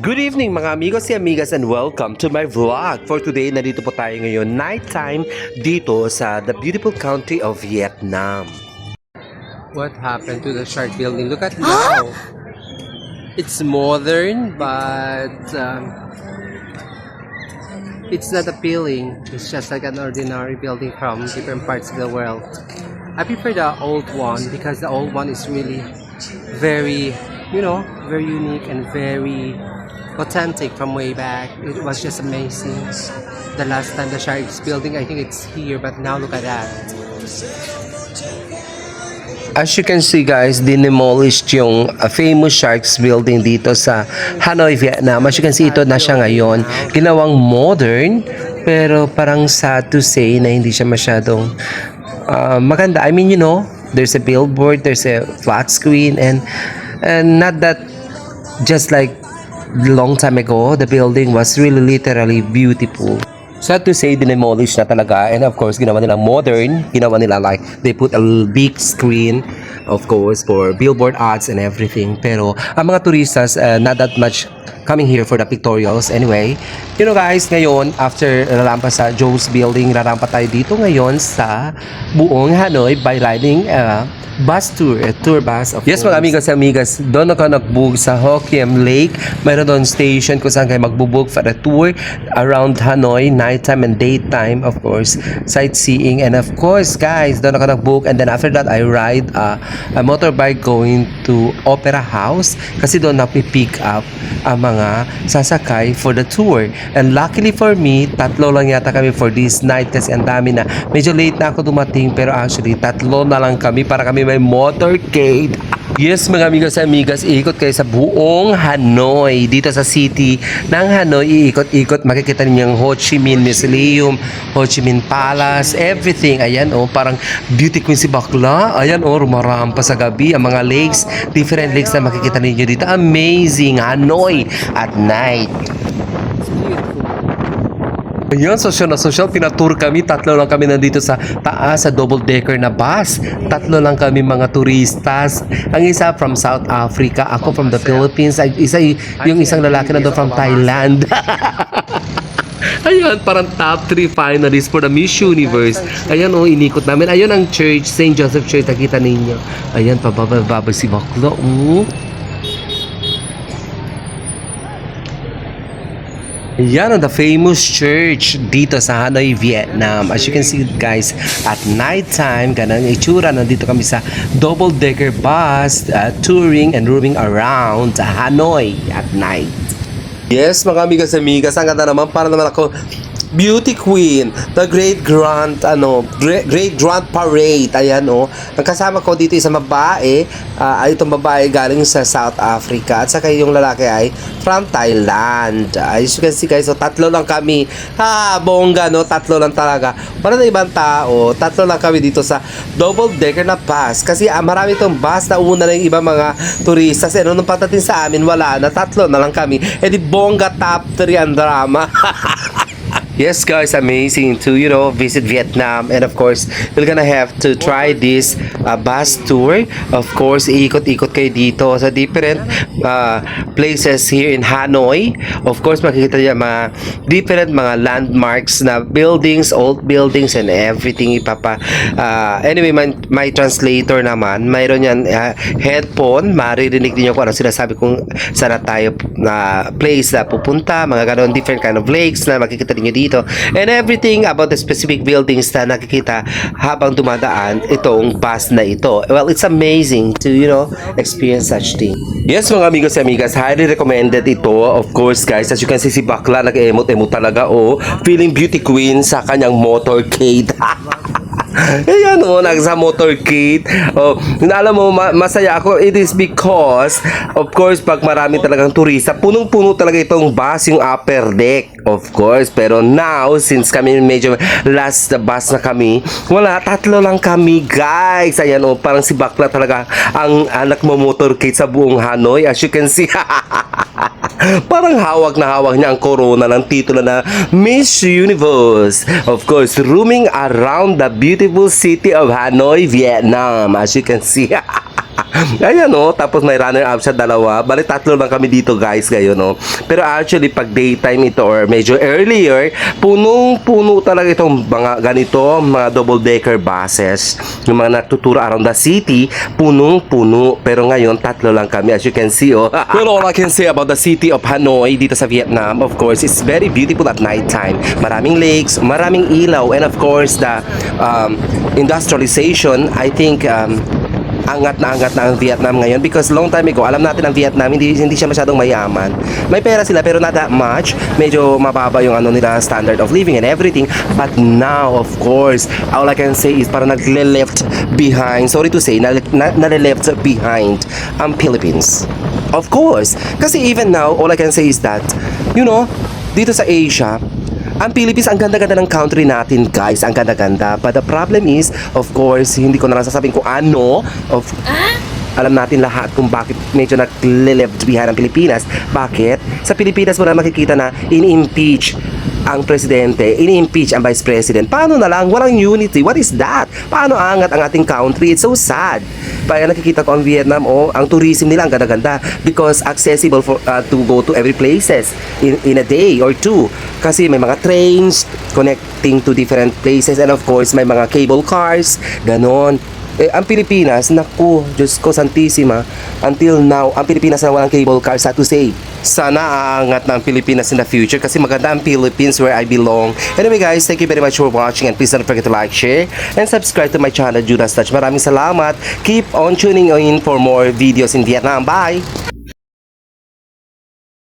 Good evening mga amigos and amigas and welcome to my vlog. For today, nandito po tayo ngayon nighttime dito sa the beautiful country of Vietnam. What happened to the shark building? Look at now. It's modern but it's not appealing. It's just like an ordinary building from different parts of the world. I prefer the old one because the old one is really very, very unique and very authentic from way back. It was just amazing. The last time the Sharks building, I think it's here, but now look at that. As you can see guys, dinemolished yung famous Sharks building dito sa Hanoi, Vietnam. As you can see, ito na siya ngayon. Ginawang modern, pero parang sad to say na hindi siya masyadong maganda. I mean, there's a billboard, there's a flat screen, and not that just like long time ago, the building was really literally beautiful. Sad to say, dinemolish na talaga, and of course, ginawa nila modern, ginawa nila like, they put a big screen, of course, for billboard ads and everything, pero ang mga turistas, not that much coming here for the pictorials. Anyway, guys, ngayon, after rarampa sa Joe's Building, rarampa tayo dito ngayon sa buong Hanoi by riding bus tour, a tour bus of course. Mga amigos and amigas, doon ako nagbug sa Ho Kiem Lake. Mayroon doon station kung saan kayo magbubug for a tour around Hanoi, nighttime and daytime, of course, sightseeing. And of course, guys, doon ako nagbug. And then after that, I ride a motorbike going to Opera House kasi doon napipick up ang mga sasakay for the tour. And luckily for me, tatlo lang yata kami for this night kasi ang dami na. Medyo late na ako dumating pero actually tatlo na lang kami para kami may motorcade. Yes, mga amigos and amigas, iikot kayo sa buong Hanoi. Dito sa city ng Hanoi, iikot-ikot. Makikita ninyo yung Ho Chi Minh Mausoleum, Ho Chi Minh Palace, everything. Ayan, parang beauty queen si Bakla. Ayan, rumarampa sa gabi. Ang mga lakes, different lakes na makikita ninyo dito. Amazing Hanoi at night. Ayan, social na social, pinatour kami, tatlo lang kami nandito sa taas, sa double-decker na bus. Tatlo lang kami mga turistas. Ang isa from South Africa, ako from the Philippines, yung isang lalaki na doon from Thailand. Ayan, parang top 3 finalists for the Miss Universe. Ayan, inikot namin. Ayan ang church, St. Joseph Church, nakita ninyo. Ayan, pababa si Bakla. Yan ang the famous church dito sa Hanoi, Vietnam. As you can see guys, at night time, ganang itsura, nandito kami sa double-decker bus, touring and roaming around Hanoi at night. Yes, mga amigas, ang ganda naman, para naman ako beauty queen, the great grand parade. Ayan, ang kasama ko dito isang babae, itong babae galing sa South Africa at saka yung lalaki ay from Thailand. As you can see guys, tatlo lang kami. Bongga, tatlo lang talaga. Para na ibang tao, tatlo lang kami dito sa double decker na bus kasi marami itong bus na una na yung ibang mga turista. Kasi nung pagdating sa amin, wala na, tatlo na lang kami. Di bongga top 3 ang drama. Yes guys, amazing to visit Vietnam, and of course we're gonna have to try this bus tour. Of course, iikot-ikot kayo dito sa different places here in Hanoi. Of course, makikita niyo mga different mga landmarks na buildings, old buildings and everything. Anyway, my translator naman, mayroon yan headphone, maririnig niyo kung ano sinasabi kung saan tayo na place na pupunta, mga ganon, different kind of lakes na makikita niyo dito, and everything about the specific buildings na nakikita habang dumadaan itong bus na ito. Well, it's amazing to experience such thing. Yes, mga amigos and amigas, highly recommended ito. Of course guys, as you can see, si Bakla nag-emot-emot talaga, feeling beauty queen sa kanyang motorcade. Ayan, nagsa motorcade. Alam mo, masaya ako. It is because, of course, pag marami talagang turista, punong-puno talaga itong bus, yung upper deck, of course. Pero now, since kami medyo last bus na kami, wala, tatlo lang kami, guys. Ayan, parang si Bakla talaga ang anak mo motorcade sa buong Hanoi. As you can see, parang hawak na hawak niya ang corona ng titulo na Miss Universe. Of course, roaming around the beautiful city of Hanoi, Vietnam. As you can see. Ayan no, tapos may runner-up siya dalawa. Bali tatlo lang kami dito guys ngayon no. Pero actually pag daytime ito or medyo earlier, punong-puno talaga itong mga ganito, mga double-decker buses. Yung mga natuturo around the city, punong-puno. Pero ngayon tatlo lang kami as you can see oh. Well, all I can say about the city of Hanoi dito sa Vietnam, of course, it's very beautiful at nighttime. Maraming lakes, maraming ilaw, and of course the industrialization, I think angat na ang Vietnam ngayon because long time ago, alam natin ang Vietnam hindi siya masyadong mayaman. May pera sila pero not that much. Medyo mababa yung ano nila standard of living and everything. But now, of course, all I can say is parang nagle-left behind. Sorry to say, nagle-left behind ang Philippines. Of course. Kasi even now, all I can say is that, you know, dito sa Asia, ang Philippines, ang ganda-ganda ng country natin, guys. Ang ganda-ganda. But the problem is, of course, hindi ko na lang sasabihin kung ano. Alam natin lahat kung bakit medyo nag-left behind ang Pilipinas. Bakit? Sa Pilipinas mo na makikita na ini-impeach ang presidente, ini-impeach ang vice president. Paano na lang? Walang unity. What is that? Paano angat ang ating country? It's so sad. Kaya nakikita ko ang Vietnam, ang tourism nila ang ganda-ganda because accessible for to go to every places in a day or two. Kasi may mga trains connecting to different places and of course may mga cable cars, ganon. Ang Pilipinas, naku, Diyos ko santisima, until now, ang Pilipinas na walang cable car, sad to say. Sana aangat na ang Pilipinas in the future kasi maganda ang Philippines where I belong. Anyway guys, thank you very much for watching and please don't forget to like, share, and subscribe to my channel, Judas Touch. Maraming salamat. Keep on tuning in for more videos in Vietnam. Bye!